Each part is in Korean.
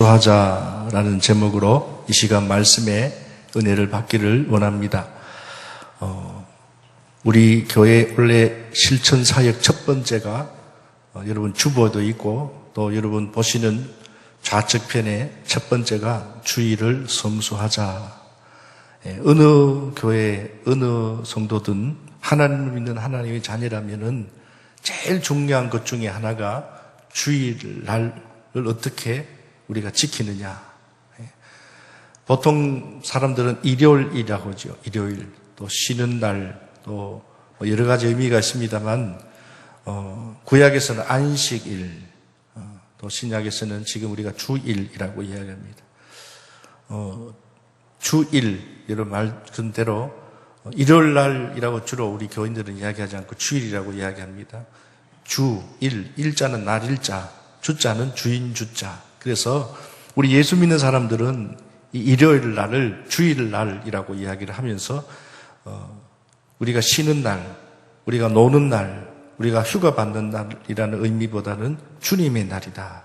성수하자라는 제목으로 이 시간 말씀에 은혜를 받기를 원합니다. 우리 교회 원래 실천 사역 첫 번째가 여러분 주보도 있고 또 여러분 보시는 좌측편에 첫 번째가 주일을 성수하자. 어느 교회, 어느 성도든 하나님을 믿는 하나님의 자녀라면은 제일 중요한 것 중에 하나가 주일날을 어떻게 우리가 지키느냐. 보통 사람들은 일요일이라고 하죠. 일요일, 또 쉬는 날, 또 여러 가지 의미가 있습니다만, 구약에서는 안식일, 또 신약에서는 지금 우리가 주일이라고 이야기합니다. 주일, 여러분 말씀대로 일요일 날이라고 주로 우리 교인들은 이야기하지 않고 주일이라고 이야기합니다. 주일, 일자는 날 일자, 주자는 주인 주자. 그래서 우리 예수 믿는 사람들은 이 일요일 날을 주일 날이라고 이야기를 하면서 우리가 쉬는 날, 우리가 노는 날, 우리가 휴가 받는 날이라는 의미보다는 주님의 날이다.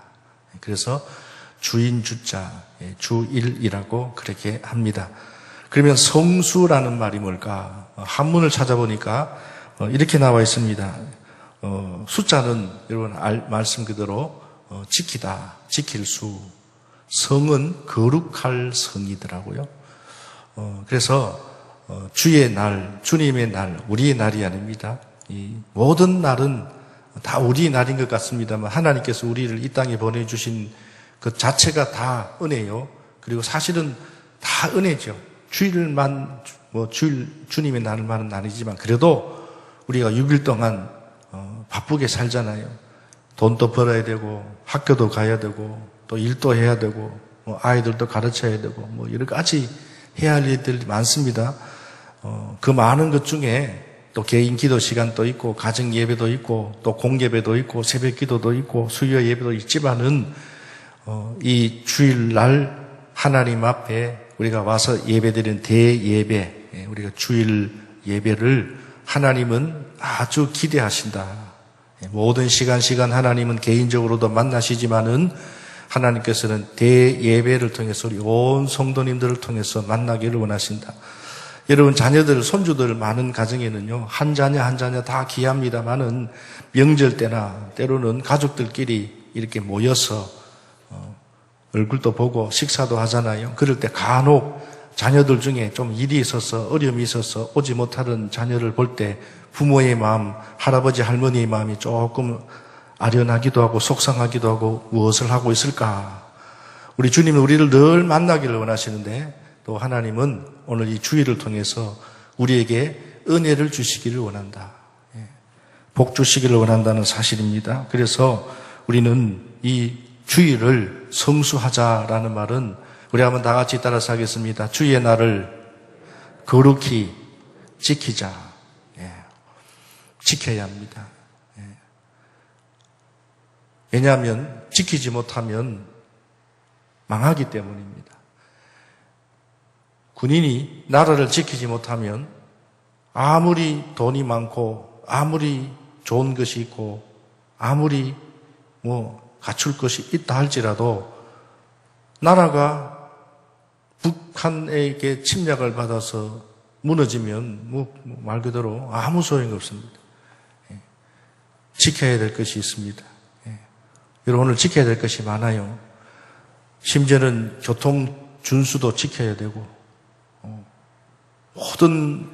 그래서 주인 주자, 주일이라고 그렇게 합니다. 그러면 성수라는 말이 뭘까? 한문을 찾아보니까 이렇게 나와 있습니다. 숫자는 여러분 말씀 그대로 지키다, 지킬 수. 성은 거룩할 성이더라고요. 그래서 주의 날, 주님의 날, 우리의 날이 아닙니다. 이 모든 날은 다 우리의 날인 것 같습니다만 하나님께서 우리를 이 땅에 보내주신 그 자체가 다 은혜요. 그리고 사실은 다 은혜죠. 주일만, 주님의 날만은 아니지만 그래도 우리가 6일 동안 바쁘게 살잖아요. 돈도 벌어야 되고 학교도 가야 되고 또 일도 해야 되고 아이들도 가르쳐야 되고 여러 가지 해야 할 일들이 많습니다. 그 많은 것 중에 또 개인 기도 시간도 있고 가정 예배도 있고 또 공예배도 있고 새벽 기도도 있고 수요 예배도 있지만은 이 주일날 하나님 앞에 우리가 와서 예배드리는 대예배, 우리가 주일 예배를 하나님은 아주 기대하신다. 모든 시간 하나님은 개인적으로도 만나시지만은 하나님께서는 대예배를 통해서 우리 온 성도님들을 통해서 만나기를 원하신다. 여러분 자녀들, 손주들 많은 가정에는요 한 자녀 다 귀합니다만은 명절 때나 때로는 가족들끼리 이렇게 모여서 얼굴도 보고 식사도 하잖아요. 그럴 때 간혹 자녀들 중에 좀 일이 있어서 어려움이 있어서 오지 못하는 자녀를 볼 때 부모의 마음, 할아버지 할머니의 마음이 조금 아련하기도 하고 속상하기도 하고 무엇을 하고 있을까? 우리 주님은 우리를 늘 만나기를 원하시는데 또 하나님은 오늘 이 주일을 통해서 우리에게 은혜를 주시기를 원한다. 복 주시기를 원한다는 사실입니다. 그래서 우리는 이 주일을 성수하자라는 말은 우리 한번 다 같이 따라서 하겠습니다. 주의 날을 거룩히 지키자. 지켜야 합니다. 왜냐하면 지키지 못하면 망하기 때문입니다. 군인이 나라를 지키지 못하면 아무리 돈이 많고 아무리 좋은 것이 있고 아무리 갖출 것이 있다 할지라도 나라가 북한에게 침략을 받아서 무너지면 말 그대로 아무 소용이 없습니다. 지켜야 될 것이 있습니다. 여러분 오늘 지켜야 될 것이 많아요. 심지어는 교통 준수도 지켜야 되고 모든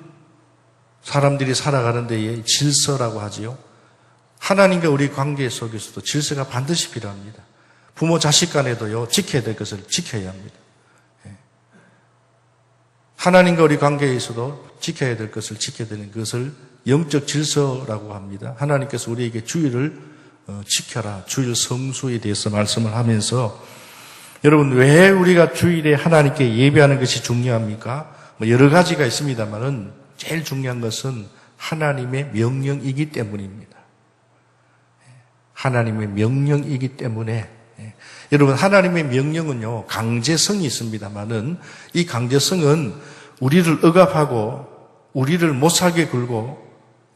사람들이 살아가는 데에 질서라고 하지요. 하나님과 우리 관계 속에서도 질서가 반드시 필요합니다. 부모 자식 간에도요 지켜야 될 것을 지켜야 합니다. 하나님과 우리 관계에서도 지켜야 될 것을 지켜야 되는 것을 영적 질서라고 합니다. 하나님께서 우리에게 주일을 지켜라, 주일 성수에 대해서 말씀을 하면서 여러분 왜 우리가 주일에 하나님께 예배하는 것이 중요합니까? 여러 가지가 있습니다만은 제일 중요한 것은 하나님의 명령이기 때문입니다. 하나님의 명령이기 때문에 여러분 하나님의 명령은요 강제성이 있습니다만은 이 강제성은 우리를 억압하고 우리를 못 살게 굴고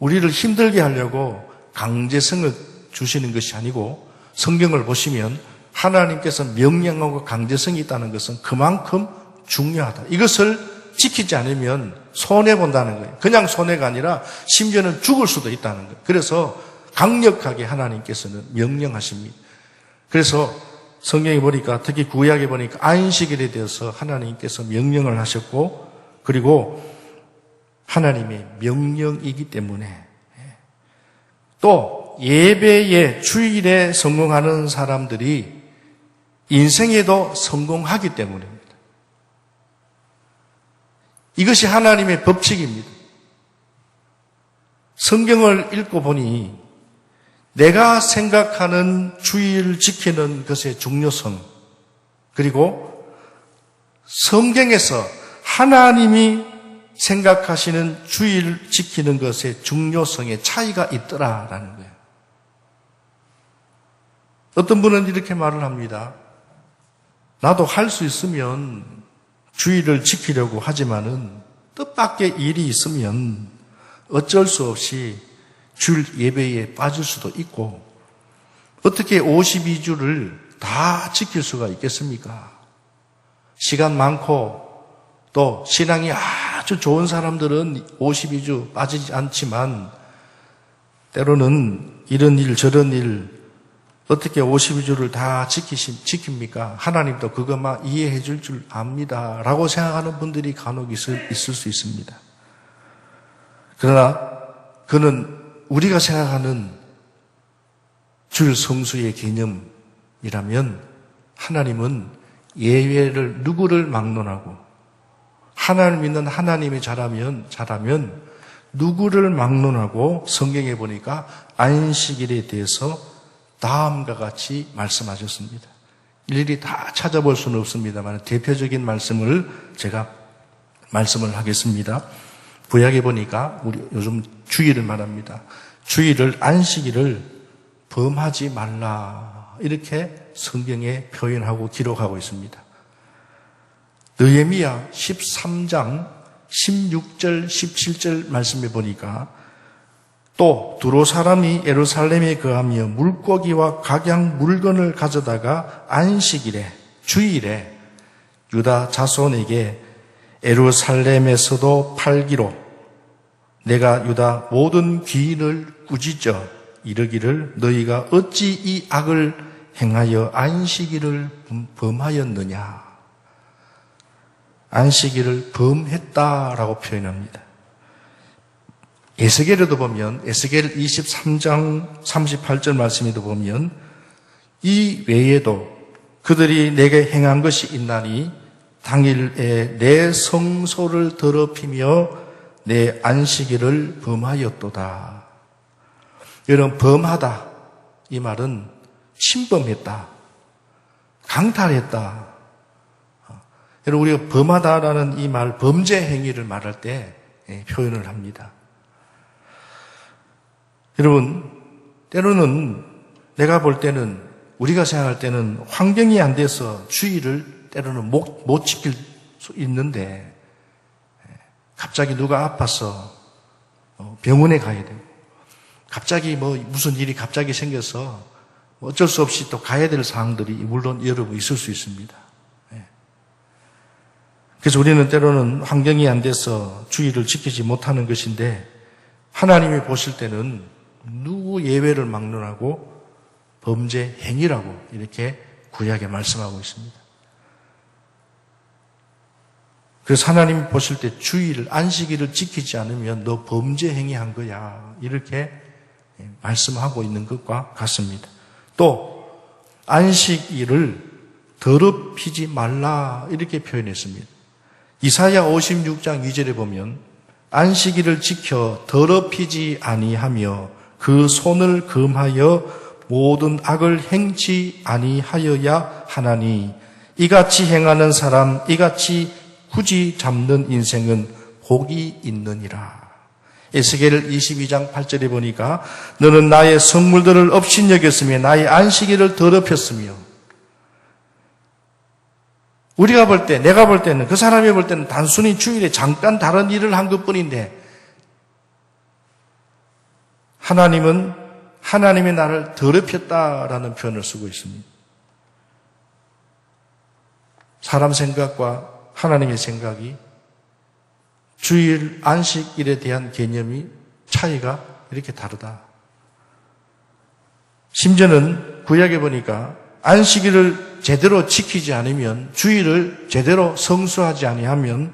우리를 힘들게 하려고 강제성을 주시는 것이 아니고 성경을 보시면 하나님께서 명령하고 강제성이 있다는 것은 그만큼 중요하다. 이것을 지키지 않으면 손해본다는 거예요. 그냥 손해가 아니라 심지어는 죽을 수도 있다는 거예요. 그래서 강력하게 하나님께서는 명령하십니다. 그래서 성경에 보니까, 특히 구약에 보니까 안식일에 대해서 하나님께서 명령을 하셨고, 그리고 하나님의 명령이기 때문에 또 예배에, 주일에 성공하는 사람들이 인생에도 성공하기 때문입니다. 이것이 하나님의 법칙입니다. 성경을 읽고 보니 내가 생각하는 주의를 지키는 것의 중요성, 그리고 성경에서 하나님이 생각하시는 주의를 지키는 것의 중요성에 차이가 있더라라는 거예요. 어떤 분은 이렇게 말을 합니다. 나도 할 수 있으면 주의를 지키려고 하지만은 뜻밖의 일이 있으면 어쩔 수 없이 주일 예배에 빠질 수도 있고, 어떻게 52주를 다 지킬 수가 있겠습니까? 시간 많고 또 신앙이 아주 좋은 사람들은 52주 빠지지 않지만, 때로는 이런 일 저런 일 어떻게 52주를 다 지킵니까? 하나님도 그것만 이해해 줄 줄 압니다 라고 생각하는 분들이 간혹 있을 수 있습니다. 그러나 그는 우리가 생각하는 주일 성수의 개념이라면, 하나님은 예외를 누구를 막론하고, 하나님 믿는 하나님이 잘하면 누구를 막론하고 성경에 보니까 안식일에 대해서 다음과 같이 말씀하셨습니다. 일일이 다 찾아볼 수는 없습니다만 대표적인 말씀을 제가 말씀을 하겠습니다. 구약에 보니까 우리 요즘 주일을 말합니다. 주일을, 안식일을 범하지 말라, 이렇게 성경에 표현하고 기록하고 있습니다. 느헤미야 13장 16절 17절 말씀에 보니까, 또 두로 사람이 예루살렘에 거하며 물고기와 각양 물건을 가져다가 안식일에, 주일에 유다 자손에게 예루살렘에서도 팔기로 내가 유다 모든 귀인을 꾸짖어 이르기를 너희가 어찌 이 악을 행하여 안식일을 범하였느냐. 안식일을 범했다라고 표현합니다. 에스겔에도 보면, 에스겔 23장 38절 말씀에도 보면, 이 외에도 그들이 내게 행한 것이 있나니 당일에 내 성소를 더럽히며 내 안식일을 범하였도다. 여러분, 범하다, 이 말은 침범했다, 강탈했다. 여러분, 우리가 범하다라는 이 말, 범죄 행위를 말할 때 표현을 합니다. 여러분, 때로는 내가 볼 때는, 우리가 생각할 때는 환경이 안 돼서 주의를 때로는 못 지킬 수 있는데, 갑자기 누가 아파서 병원에 가야 되고, 갑자기 무슨 일이 갑자기 생겨서 어쩔 수 없이 또 가야 될 사항들이 물론 여러분 있을 수 있습니다. 그래서 우리는 때로는 환경이 안 돼서 주의를 지키지 못하는 것인데, 하나님이 보실 때는 누구 예외를 막론하고 범죄 행위라고 이렇게 구약에 말씀하고 있습니다. 그래서 하나님이 보실 때 주의를, 안식일을 지키지 않으면 너 범죄 행위한 거야, 이렇게 말씀하고 있는 것과 같습니다. 또 안식일을 더럽히지 말라, 이렇게 표현했습니다. 이사야 56장 2절에 보면 안식일을 지켜 더럽히지 아니하며 그 손을 금하여 모든 악을 행치 아니하여야 하나니 이같이 행하는 사람, 이같이 굳이 잡는 인생은 복이 있느니라. 에스겔 22장 8절에 보니까 너는 나의 성물들을 업신여겼으며 나의 안식일을 더럽혔으며, 우리가 볼 때, 내가 볼 때는, 그 사람이 볼 때는 단순히 주일에 잠깐 다른 일을 한 것뿐인데, 하나님은 하나님의 나를 더럽혔다라는 표현을 쓰고 있습니다. 사람 생각과 하나님의 생각이 주일 안식일에 대한 개념이 차이가 이렇게 다르다. 심지어는 구약에 보니까 안식일을 제대로 지키지 않으면, 주일을 제대로 성수하지 아니하면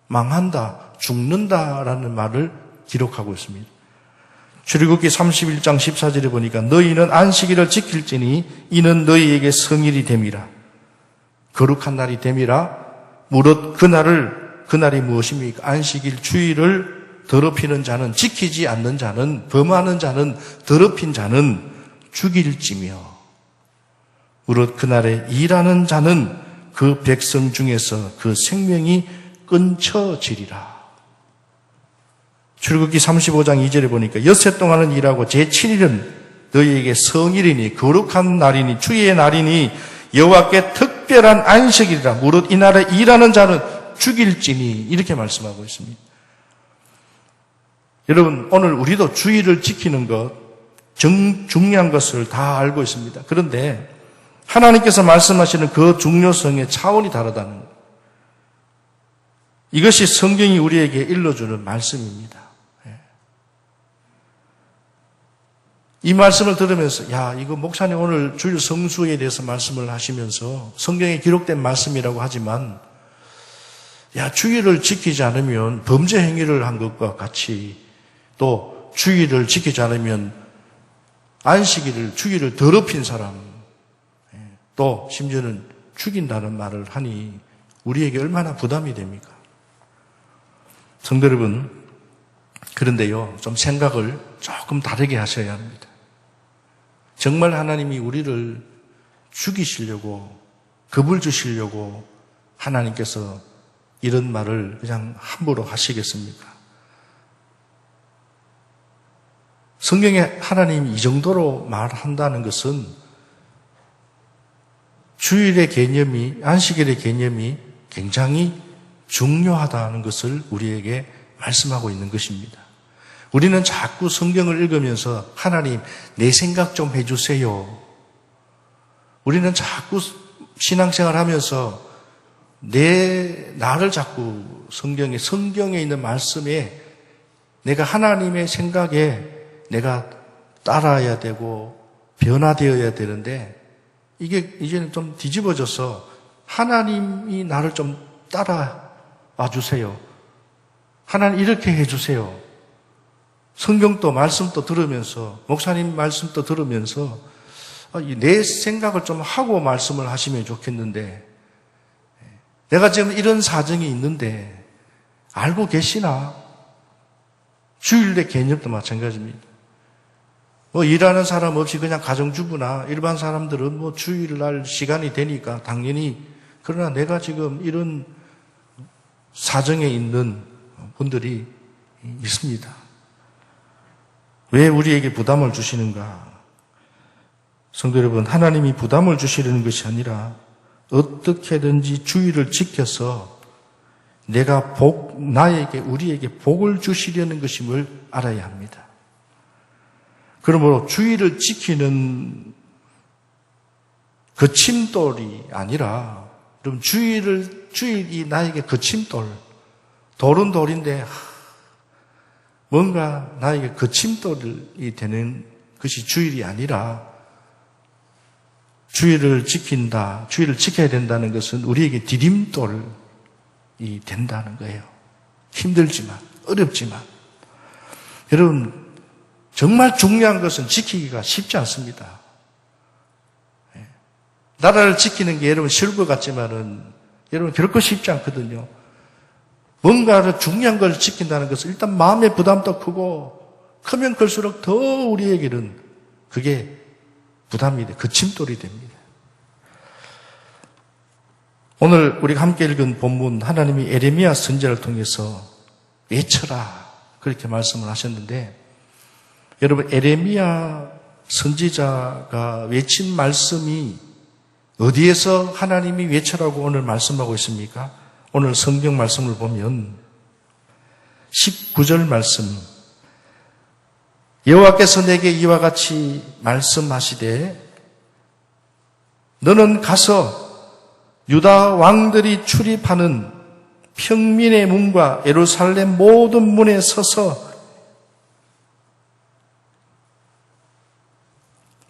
망한다, 죽는다라는 말을 기록하고 있습니다. 출애굽기 31장 14절에 보니까 너희는 안식일을 지킬지니 이는 너희에게 성일이 됨이라. 거룩한 날이 됨이라. 무릇 그날이 무엇입니까? 안식일, 주일을 더럽히는 자는, 지키지 않는 자는, 범하는 자는, 더럽힌 자는 죽일지며, 무릇 그날에 일하는 자는 그 백성 중에서 그 생명이 끊쳐지리라. 출애굽기 35장 2절에 보니까 엿새 동안은 일하고 제7일은 너희에게 성일이니 거룩한 날이니 주의 날이니 여호와께 특별한 안식일이라. 무릇 이날에 일하는 자는 죽일지니, 이렇게 말씀하고 있습니다. 여러분, 오늘 우리도 주일을 지키는 것, 중요한 것을 다 알고 있습니다. 그런데 하나님께서 말씀하시는 그 중요성의 차원이 다르다는 것. 이것이 성경이 우리에게 일러주는 말씀입니다. 이 말씀을 들으면서, 이거 목사님 오늘 주일 성수에 대해서 말씀을 하시면서 성경에 기록된 말씀이라고 하지만, 주일을 지키지 않으면 범죄 행위를 한 것과 같이, 또 주일을 지키지 않으면 안식일을, 주일을 더럽힌 사람, 또 심지어는 죽인다는 말을 하니 우리에게 얼마나 부담이 됩니까? 성도 여러분, 그런데요, 좀 생각을 조금 다르게 하셔야 합니다. 정말 하나님이 우리를 죽이시려고, 겁을 주시려고 하나님께서 이런 말을 그냥 함부로 하시겠습니까? 성경에 하나님이 이 정도로 말한다는 것은 주일의 개념이, 안식일의 개념이 굉장히 중요하다는 것을 우리에게 말씀하고 있는 것입니다. 우리는 자꾸 성경을 읽으면서 하나님, 내 생각 좀 해주세요. 우리는 자꾸 신앙생활 하면서 나를 자꾸 성경에 있는 말씀에 내가 하나님의 생각에 내가 따라야 되고 변화되어야 되는데, 이게 이제는 좀 뒤집어져서 하나님이 나를 좀 따라와 주세요. 하나님 이렇게 해주세요. 성경도 말씀도 들으면서, 목사님 말씀도 들으면서 내 생각을 좀 하고 말씀을 하시면 좋겠는데, 내가 지금 이런 사정이 있는데 알고 계시나? 주일의 개념도 마찬가지입니다. 일하는 사람 없이 그냥 가정주부나 일반 사람들은 주일날 시간이 되니까 당연히, 그러나 내가 지금 이런 사정에 있는 분들이 있습니다. 왜 우리에게 부담을 주시는가? 성도 여러분, 하나님이 부담을 주시려는 것이 아니라 어떻게든지 주일을 지켜서 우리에게 복을 주시려는 것임을 알아야 합니다. 그러므로 주일을 지키는 거침돌이 아니라, 그럼 주일이 나에게 거침돌, 돌은 돌인데 뭔가 나에게 거침돌이 되는 것이 주일이 아니라, 주일을 지켜야 된다는 것은 우리에게 디딤돌이 된다는 거예요. 힘들지만, 어렵지만. 여러분, 정말 중요한 것은 지키기가 쉽지 않습니다. 나라를 지키는 게 여러분 쉬울 것 같지만은 여러분 결코 쉽지 않거든요. 뭔가를 중요한 걸 지킨다는 것은 일단 마음의 부담도 크고, 크면 클수록 더 우리에게는 그게 부담이 돼, 거침돌이 됩니다. 오늘 우리가 함께 읽은 본문, 하나님이 에레미야 선지자를 통해서 외쳐라, 그렇게 말씀을 하셨는데, 여러분, 에레미야 선지자가 외친 말씀이 어디에서 하나님이 외쳐라고 오늘 말씀하고 있습니까? 오늘 성경 말씀을 보면 19절 말씀, 여호와께서 내게 이와 같이 말씀하시되 너는 가서 유다 왕들이 출입하는 평민의 문과 예루살렘 모든 문에 서서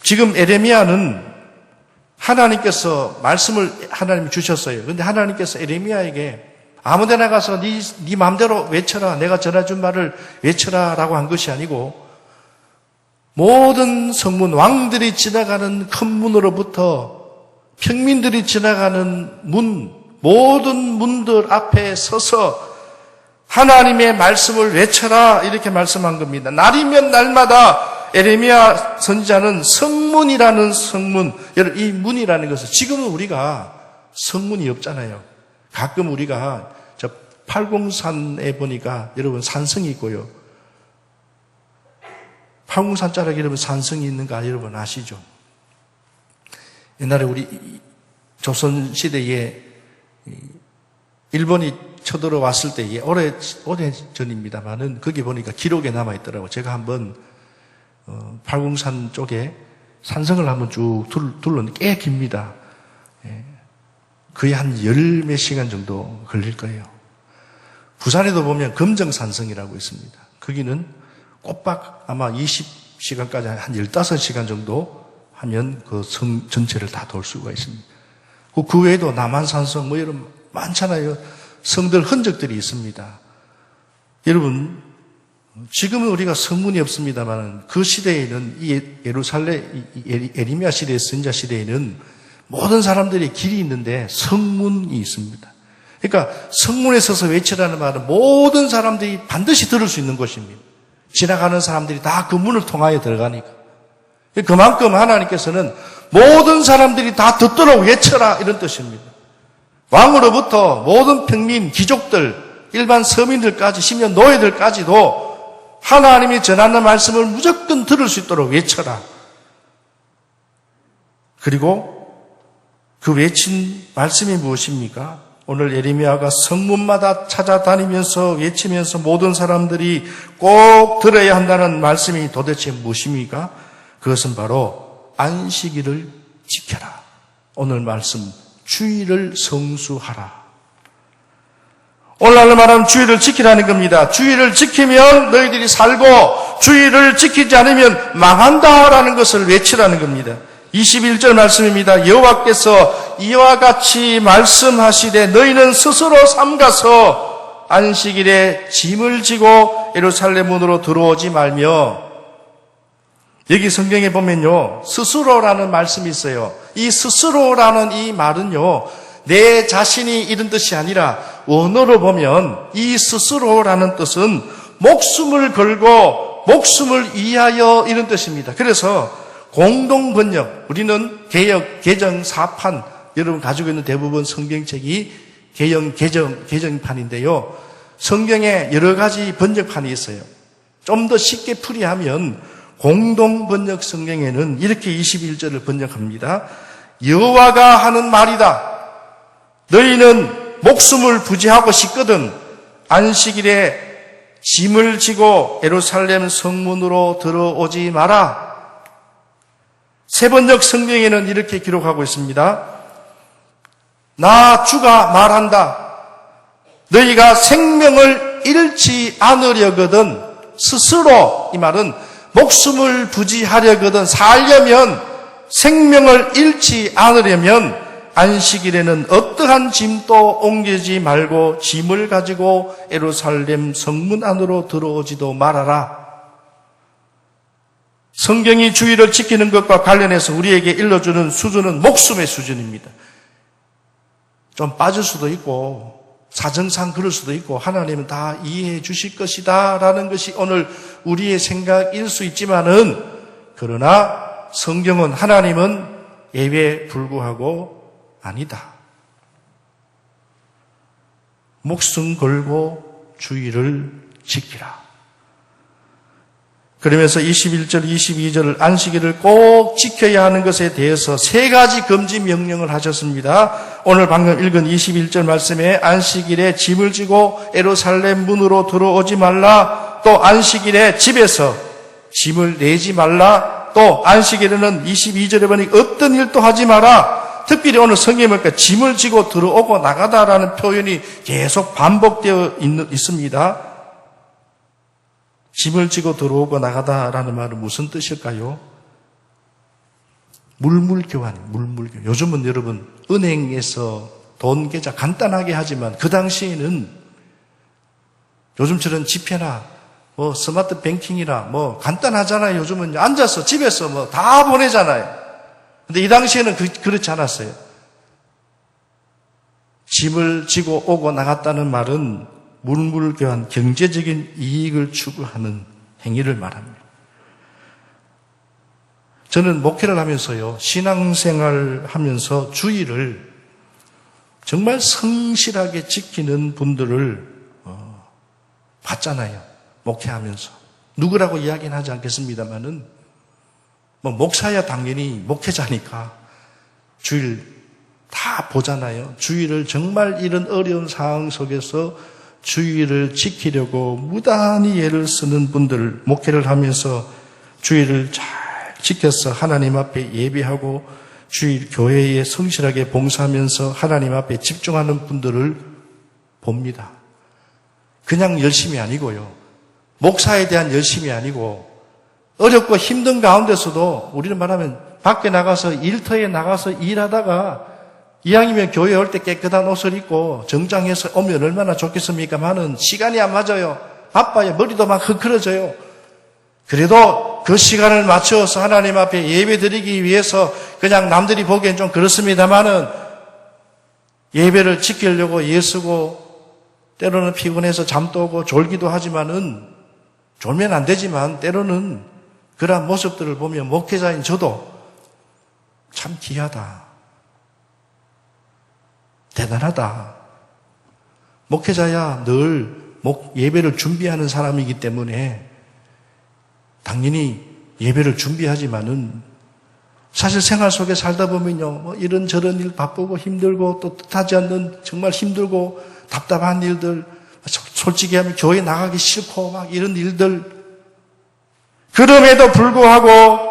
지금 에레미야는 하나님께서 말씀을 하나님이 주셨어요. 그런데 하나님께서 에레미야에게 아무데나 가서 네 마음대로 외쳐라. 내가 전해준 말을 외쳐라 라고 한 것이 아니고 모든 성문, 왕들이 지나가는 큰 문으로부터 평민들이 지나가는 문, 모든 문들 앞에 서서 하나님의 말씀을 외쳐라 이렇게 말씀한 겁니다. 날이면 날마다 에레미야 선지자는 성문이라는 성문, 이 문이라는 것은 지금은 우리가 성문이 없잖아요. 가끔 우리가 저 팔공산에 보니까 여러분 산성이 있고요. 팔공산 자락에 여러분 산성이 있는가 여러분 아시죠? 옛날에 우리 조선 시대에 일본이 쳐들어왔을 때에 오래 전입니다만은 거기 보니까 기록에 남아 있더라고요. 제가 한번 팔공산 쪽에 산성을 한번 쭉 둘렀는데 꽤 깁니다. 거의 한 열 몇 시간 정도 걸릴 거예요. 부산에도 보면 금정산성이라고 있습니다. 거기는 꼬박 아마 20시간까지 한 15시간 정도 하면 그 성 전체를 다 돌 수가 있습니다. 그 외에도 남한산성 뭐 이런 많잖아요. 성들 흔적들이 있습니다. 여러분 지금은 우리가 성문이 없습니다만 그 시대에는 이 예루살렘 에레미야 시대 선지자 시대에는 모든 사람들이 길이 있는데 성문이 있습니다. 그러니까 성문에 서서 외치라는 말은 모든 사람들이 반드시 들을 수 있는 곳입니다. 지나가는 사람들이 다 그 문을 통하여 들어가니까. 그만큼 하나님께서는 모든 사람들이 다 듣도록 외쳐라 이런 뜻입니다. 왕으로부터 모든 평민, 귀족들, 일반 서민들까지 심지어 노예들까지도 하나님이 전하는 말씀을 무조건 들을 수 있도록 외쳐라. 그리고 그 외친 말씀이 무엇입니까? 오늘 예레미야가 성문마다 찾아다니면서 외치면서 모든 사람들이 꼭 들어야 한다는 말씀이 도대체 무엇입니까? 그것은 바로 안식일을 지켜라. 오늘 말씀 주일을 성수하라. 오늘날 말하면 주일을 지키라는 겁니다. 주일을 지키면 너희들이 살고 주일을 지키지 않으면 망한다라는 것을 외치라는 겁니다. 21절 말씀입니다. 여호와께서 이와 같이 말씀하시되 너희는 스스로 삼가서 안식일에 짐을 지고 예루살렘 문으로 들어오지 말며. 여기 성경에 보면요 스스로라는 말씀이 있어요. 이 스스로라는 이 말은요 내 자신이 이런 뜻이 아니라 원어로 보면 이 스스로라는 뜻은 목숨을 걸고 목숨을 위하여 이런 뜻입니다. 그래서 공동 번역, 우리는 개역, 개정, 사판, 여러분 가지고 있는 대부분 성경책이 개역, 개정판인데요. 성경에 여러 가지 번역판이 있어요. 좀 더 쉽게 풀이하면 공동 번역 성경에는 이렇게 21절을 번역합니다. 여호와가 하는 말이다. 너희는 목숨을 부지하고 싶거든 안식일에 짐을 지고 예루살렘 성문으로 들어오지 마라. 세 번역 성경에는 이렇게 기록하고 있습니다. 나 주가 말한다. 너희가 생명을 잃지 않으려거든 스스로, 이 말은 목숨을 부지하려거든 살려면 생명을 잃지 않으려면 안식일에는 어떠한 짐도 옮기지 말고 짐을 가지고 예루살렘 성문 안으로 들어오지도 말아라. 성경이 주일을 지키는 것과 관련해서 우리에게 일러주는 수준은 목숨의 수준입니다. 좀 빠질 수도 있고 사정상 그럴 수도 있고 하나님은 다 이해해 주실 것이다 라는 것이 오늘 우리의 생각일 수 있지만은 그러나 성경은 하나님은 예외에 불구하고 아니다. 목숨 걸고 주일을 지키라. 그러면서 21절, 22절을 안식일을 꼭 지켜야 하는 것에 대해서 세 가지 금지 명령을 하셨습니다. 오늘 방금 읽은 21절 말씀에 안식일에 짐을 지고 예루살렘 문으로 들어오지 말라. 또 안식일에 집에서 짐을 내지 말라. 또 안식일에는 22절에 보니 어떤 일도 하지 마라. 특별히 오늘 성경에 보니까 짐을 지고 들어오고 나가다라는 표현이 계속 반복되어 있습니다. 짐을 지고 들어오고 나가다라는 말은 무슨 뜻일까요? 물물교환. 요즘은 여러분 은행에서 돈 계좌 간단하게 하지만 그 당시에는 요즘처럼 지폐나 뭐 스마트 뱅킹이나 뭐 간단하잖아요. 요즘은 앉아서 집에서 뭐 다 보내잖아요. 근데 이 당시에는 그렇지 않았어요. 짐을 지고 오고 나갔다는 말은 물물교환, 경제적인 이익을 추구하는 행위를 말합니다. 저는 목회를 하면서요, 신앙생활 하면서 주의를 정말 성실하게 지키는 분들을 봤잖아요. 목회하면서. 누구라고 이야기는 하지 않겠습니다만은, 뭐, 목사야 당연히 목회자니까 주의를 다 보잖아요. 주의를 정말 이런 어려운 상황 속에서 주의를 지키려고 무단히 애를 쓰는 분들, 목회를 하면서 주의를 잘 지켜서 하나님 앞에 예배하고 주일 교회에 성실하게 봉사하면서 하나님 앞에 집중하는 분들을 봅니다. 그냥 열심이 아니고요. 목사에 대한 열심이 아니고 어렵고 힘든 가운데서도 우리는 말하면 밖에 나가서 일터에 나가서 일하다가 이왕이면 교회에 올 때 깨끗한 옷을 입고 정장해서 오면 얼마나 좋겠습니까만은 시간이 안 맞아요. 바빠요. 머리도 막 흐크러져요. 그래도 그 시간을 맞춰서 하나님 앞에 예배 드리기 위해서 그냥 남들이 보기엔 좀 그렇습니다만은 예배를 지키려고 애쓰고 때로는 피곤해서 잠도 오고 졸기도 하지만은 졸면 안 되지만 때로는 그러한 모습들을 보면 목회자인 저도 참 귀하다. 대단하다. 목회자야 늘 예배를 준비하는 사람이기 때문에 당연히 예배를 준비하지만은 사실 생활 속에 살다 보면요, 뭐 이런저런 일 바쁘고 힘들고 또 뜻하지 않는 정말 힘들고 답답한 일들, 솔직히 하면 교회 나가기 싫고 막 이런 일들, 그럼에도 불구하고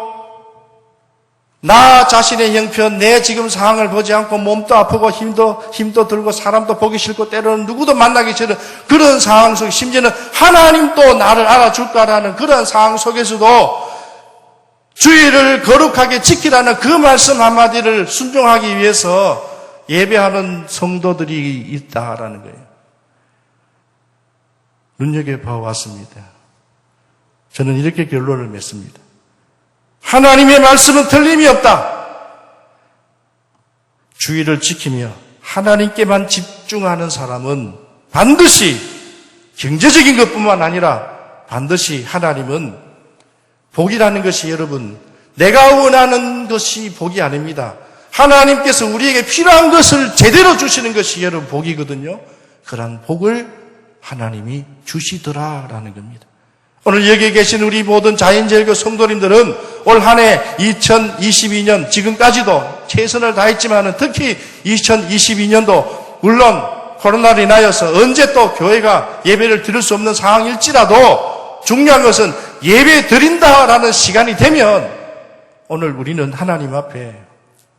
나 자신의 형편, 내 지금 상황을 보지 않고 몸도 아프고 힘도 들고 사람도 보기 싫고 때로는 누구도 만나기 싫은 그런 상황 속에 심지어는 하나님도 나를 알아줄까라는 그런 상황 속에서도 주의를 거룩하게 지키라는 그 말씀 한마디를 순종하기 위해서 예배하는 성도들이 있다라는 거예요. 눈여겨봐 왔습니다. 저는 이렇게 결론을 맺습니다. 하나님의 말씀은 틀림이 없다. 주의를 지키며 하나님께만 집중하는 사람은 반드시 경제적인 것뿐만 아니라 반드시 하나님은 복이라는 것이 여러분 내가 원하는 것이 복이 아닙니다. 하나님께서 우리에게 필요한 것을 제대로 주시는 것이 여러분 복이거든요. 그러한 복을 하나님이 주시더라라는 겁니다. 오늘 여기 계신 우리 모든 자연제일교 성도님들은 올 한 해 2022년 지금까지도 최선을 다했지만 특히 2022년도 물론 코로나로 인하여서 언제 또 교회가 예배를 드릴 수 없는 상황일지라도 중요한 것은 예배 드린다라는 시간이 되면 오늘 우리는 하나님 앞에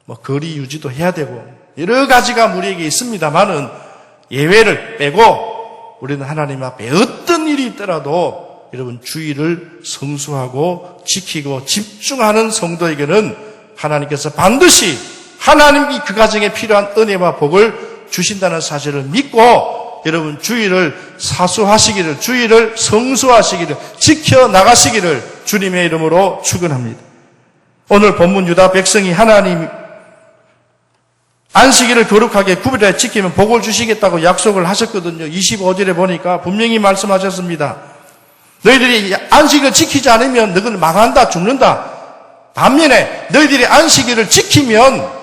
뭐 거리 유지도 해야 되고 여러 가지가 우리에게 있습니다만은 예외를 빼고 우리는 하나님 앞에 어떤 일이 있더라도 여러분 주의를 성수하고 지키고 집중하는 성도에게는 하나님께서 반드시 하나님이 그 가정에 필요한 은혜와 복을 주신다는 사실을 믿고 여러분 주의를 사수하시기를 주의를 성수하시기를 지켜나가시기를 주님의 이름으로 축원합니다. 오늘 본문 유다 백성이 하나님 안식일을 거룩하게 구별해 지키면 복을 주시겠다고 약속을 하셨거든요. 25절에 보니까 분명히 말씀하셨습니다. 너희들이 안식일을 지키지 않으면 너희는 망한다, 죽는다. 반면에 너희들이 안식일을 지키면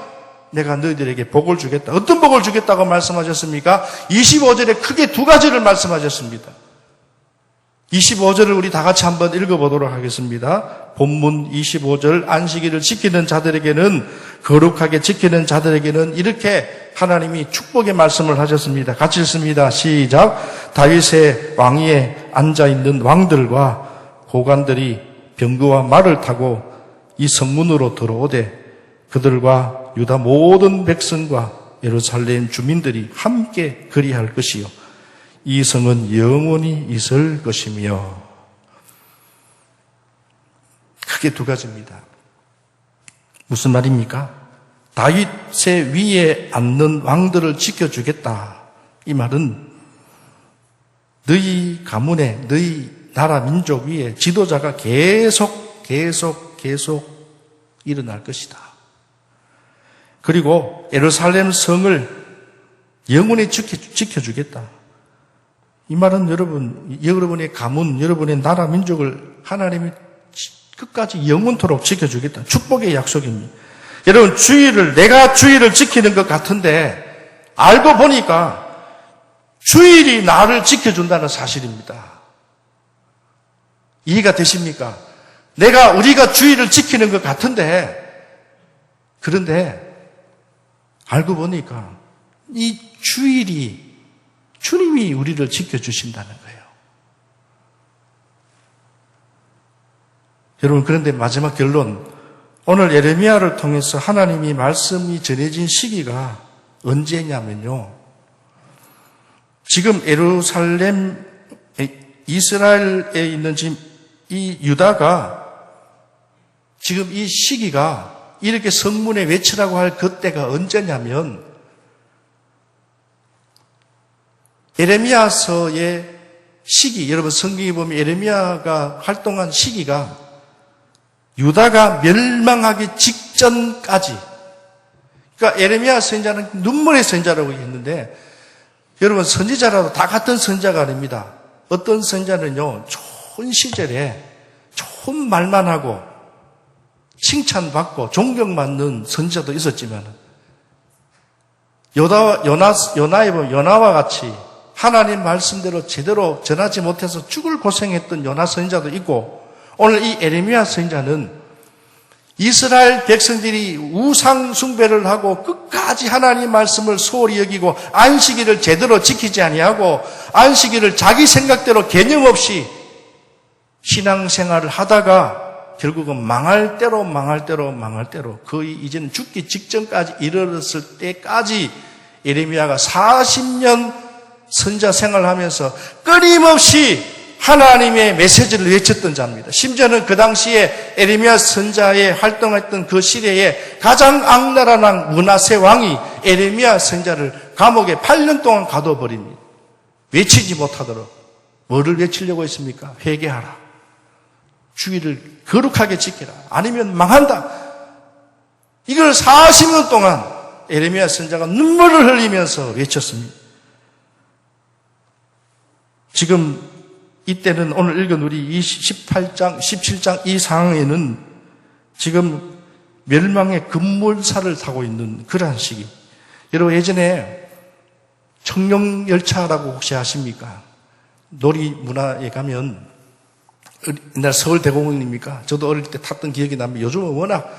내가 너희들에게 복을 주겠다. 어떤 복을 주겠다고 말씀하셨습니까? 25절에 크게 두 가지를 말씀하셨습니다. 25절을 우리 다 같이 한번 읽어보도록 하겠습니다. 본문 25절 안식일을 지키는 자들에게는 거룩하게 지키는 자들에게는 이렇게 하나님이 축복의 말씀을 하셨습니다. 같이 읽습니다. 시작. 다윗의 왕위에 앉아있는 왕들과 고관들이 병거와 말을 타고 이 성문으로 들어오되 그들과 유다 모든 백성과 예루살렘 주민들이 함께 그리할 것이요 이 성은 영원히 있을 것이며. 크게 두 가지입니다. 무슨 말입니까? 다윗의 위에 앉는 왕들을 지켜주겠다. 이 말은 너희 가문에 너희 나라 민족 위에 지도자가 계속 일어날 것이다. 그리고 예루살렘 성을 영원히 지켜주겠다. 이 말은 여러분의 가문, 여러분의 나라 민족을 하나님이 끝까지 영원토록 지켜주겠다. 축복의 약속입니다. 여러분, 내가 주일을 지키는 것 같은데 알고 보니까 주일이 나를 지켜준다는 사실입니다. 이해가 되십니까? 우리가 주일을 지키는 것 같은데, 그런데 알고 보니까 이 주일이 주님이 우리를 지켜주신다는 거예요. 여러분, 그런데 마지막 결론, 오늘 예레미야를 통해서 하나님이 말씀이 전해진 시기가 언제냐면요, 지금 예루살렘, 이스라엘에 있는 지금 이 유다가 지금 이 시기가 이렇게 성문에 외치라고 할 그때가 언제냐면 예레미야서의 시기, 여러분 성경에 보면 예레미야가 활동한 시기가 유다가 멸망하기 직전까지, 그러니까 예레미야 선지자는 눈물의 선지자라고 했는데 여러분 선지자라도 다 같은 선지자가 아닙니다. 어떤 선지자는요 좋은 시절에 좋은 말만 하고 칭찬받고 존경받는 선지자도 있었지만 요나에 보면 요나와 같이 하나님 말씀대로 제대로 전하지 못해서 죽을 고생했던 요나 선지자도 있고, 오늘 이 예레미야 선지자는 이스라엘 백성들이 우상 숭배를 하고 끝까지 하나님 말씀을 소홀히 여기고 안식일을 제대로 지키지 아니하고 안식일을 자기 생각대로 개념 없이 신앙생활을 하다가 결국은 망할 대로 거의 이제는 죽기 직전까지 이르렀을 때까지 예레미야가 40년 선지자 생활하면서 끊임없이 하나님의 메시지를 외쳤던 자입니다. 심지어는 그 당시에 예레미야 선지자의 활동했던 그 시대에 가장 악랄한 왕 므낫세 왕이 예레미야 선지자를 감옥에 8년 동안 가둬버립니다. 외치지 못하도록. 뭐를 외치려고 했습니까? 회개하라. 주의를 거룩하게 지키라. 아니면 망한다. 이걸 40년 동안 예레미야 선지자가 눈물을 흘리면서 외쳤습니다. 지금 이때는 오늘 읽은 우리 18장, 17장 이 상황에는 지금 멸망의 급물살을 타고 있는 그러한 시기. 여러분 예전에 청룡열차라고 혹시 아십니까? 놀이문화에 가면 옛날 서울대공원입니까? 저도 어릴 때 탔던 기억이 납니다. 요즘은 워낙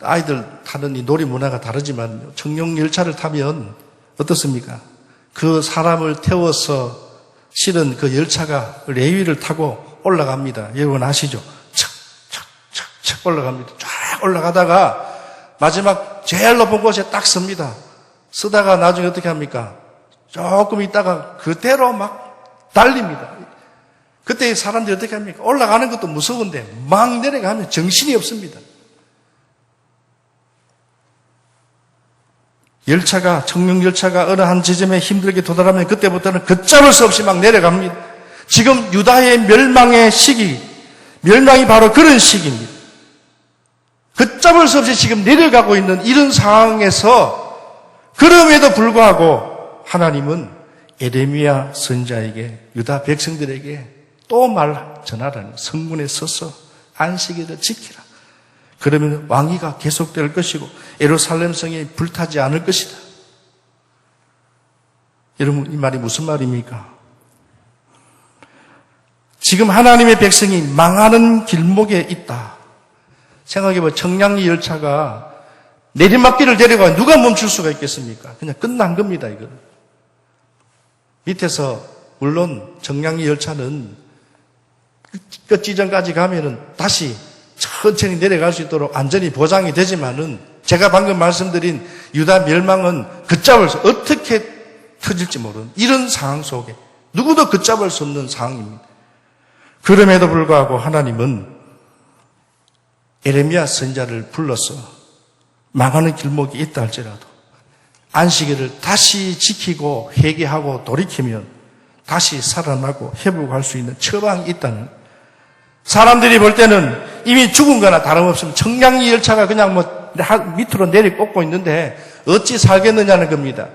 아이들 타는 이 놀이문화가 다르지만 청룡열차를 타면 어떻습니까? 그 사람을 태워서 실은 그 열차가 레위를 타고 올라갑니다. 여러분 아시죠? 척 올라갑니다. 쫙 올라가다가 마지막 제일 높은 곳에 딱 섭니다. 쓰다가 나중에 어떻게 합니까? 조금 있다가 그대로 막 달립니다. 그때 사람들이 어떻게 합니까? 올라가는 것도 무서운데 막 내려가면 정신이 없습니다. 청룡열차가 어느 한 지점에 힘들게 도달하면 그때부터는 걷잡을 수 없이 막 내려갑니다. 지금 유다의 멸망의 시기, 멸망이 바로 그런 시기입니다. 걷잡을 수 없이 지금 내려가고 있는 이런 상황에서 그럼에도 불구하고 하나님은 예레미야 선지자에게 유다 백성들에게 또 말 전하라는, 성문에 서서 안식일을 지키라. 그러면 왕위가 계속될 것이고 예루살렘 성이 불타지 않을 것이다. 여러분 이 말이 무슨 말입니까? 지금 하나님의 백성이 망하는 길목에 있다. 생각해보면 청량리 열차가 내리막길을 내려가 누가 멈출 수가 있겠습니까? 그냥 끝난 겁니다. 이거 밑에서 물론 청량리 열차는 끝 지점까지 가면은 다시 천천히 내려갈 수 있도록 안전이 보장이 되지만은 제가 방금 말씀드린 유다 멸망은 걷잡을 수 어떻게 터질지 모르는 이런 상황 속에 누구도 걷잡을 수 없는 상황입니다. 그럼에도 불구하고 하나님은 에레미야 선지자를 불러서 망하는 길목이 있다 할지라도 안식일을 다시 지키고 회개하고 돌이키면 다시 살아나고 회복할 수 있는 처방이 있다는 거예요. 사람들이 볼 때는 이미 죽은 거나 다름없으면 청량리 열차가 그냥 밑으로 내리꽂고 있는데 어찌 살겠느냐는 겁니다.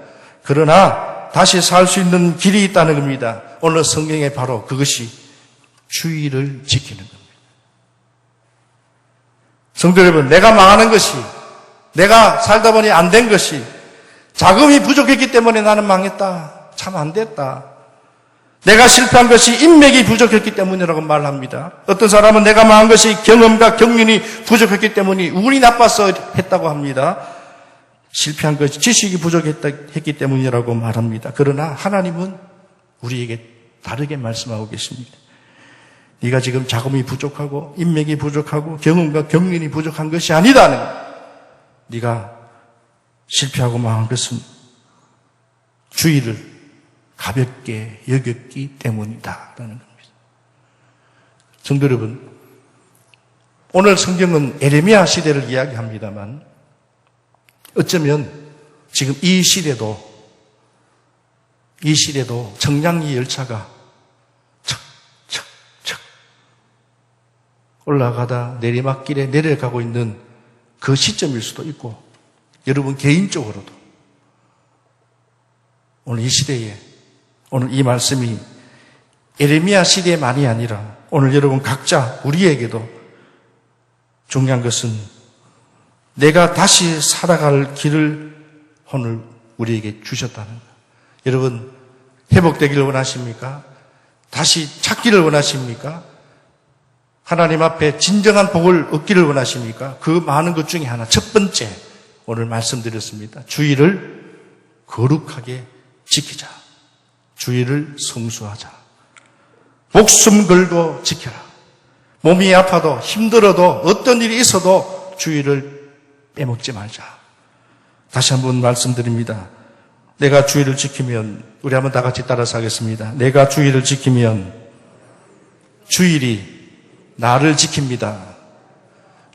그러나 다시 살 수 있는 길이 있다는 겁니다. 오늘 성경에 바로 그것이 주의를 지키는 겁니다. 성도 여러분, 내가 망하는 것이, 내가 살다 보니 안 된 것이, 자금이 부족했기 때문에 나는 망했다. 참 안 됐다. 내가 실패한 것이 인맥이 부족했기 때문이라고 말합니다. 어떤 사람은 내가 망한 것이 경험과 경륜이 부족했기 때문에 운이 나빠서 했다고 합니다. 실패한 것이 지식이 부족했기 때문이라고 말합니다. 그러나 하나님은 우리에게 다르게 말씀하고 계십니다. 네가 지금 자금이 부족하고 인맥이 부족하고 경험과 경륜이 부족한 것이 아니다는 거예요. 네가 실패하고 망한 것은 주의를 가볍게 여겼기 때문이다라는 겁니다. 성도 여러분, 오늘 성경은 에레미야 시대를 이야기합니다만 어쩌면 지금 이 시대도 청량리 열차가 척척척 올라가다 내리막길에 내려가고 있는 그 시점일 수도 있고 여러분 개인적으로도 오늘 이 시대에 오늘 이 말씀이 에레미야 시대만이 아니라 오늘 여러분 각자 우리에게도 중요한 것은 내가 다시 살아갈 길을 오늘 우리에게 주셨다는 거예요. 여러분 회복되기를 원하십니까? 다시 찾기를 원하십니까? 하나님 앞에 진정한 복을 얻기를 원하십니까? 그 많은 것 중에 하나 첫 번째 오늘 말씀드렸습니다. 주의를 거룩하게 지키자. 주의를 성수하자. 목숨 걸고 지켜라. 몸이 아파도 힘들어도 어떤 일이 있어도 주의를 빼먹지 말자. 다시 한번 말씀드립니다. 내가 주의를 지키면 우리 한번 다 같이 따라서 하겠습니다. 내가 주의를 지키면 주일이 나를 지킵니다.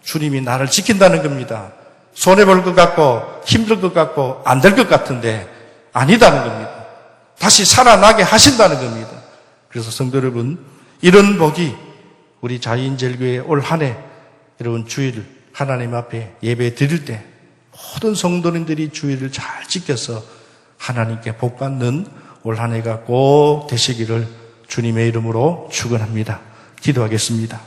주님이 나를 지킨다는 겁니다. 손해볼 것 같고 힘들 것 같고 안 될 것 같은데 아니다는 겁니다. 다시 살아나게 하신다는 겁니다. 그래서 성도 여러분, 이런 복이 우리 자인절교회 올 한 해 여러분 주일 하나님 앞에 예배 드릴 때 모든 성도님들이 주일을 잘 지켜서 하나님께 복 받는 올 한 해가 꼭 되시기를 주님의 이름으로 축원합니다. 기도하겠습니다.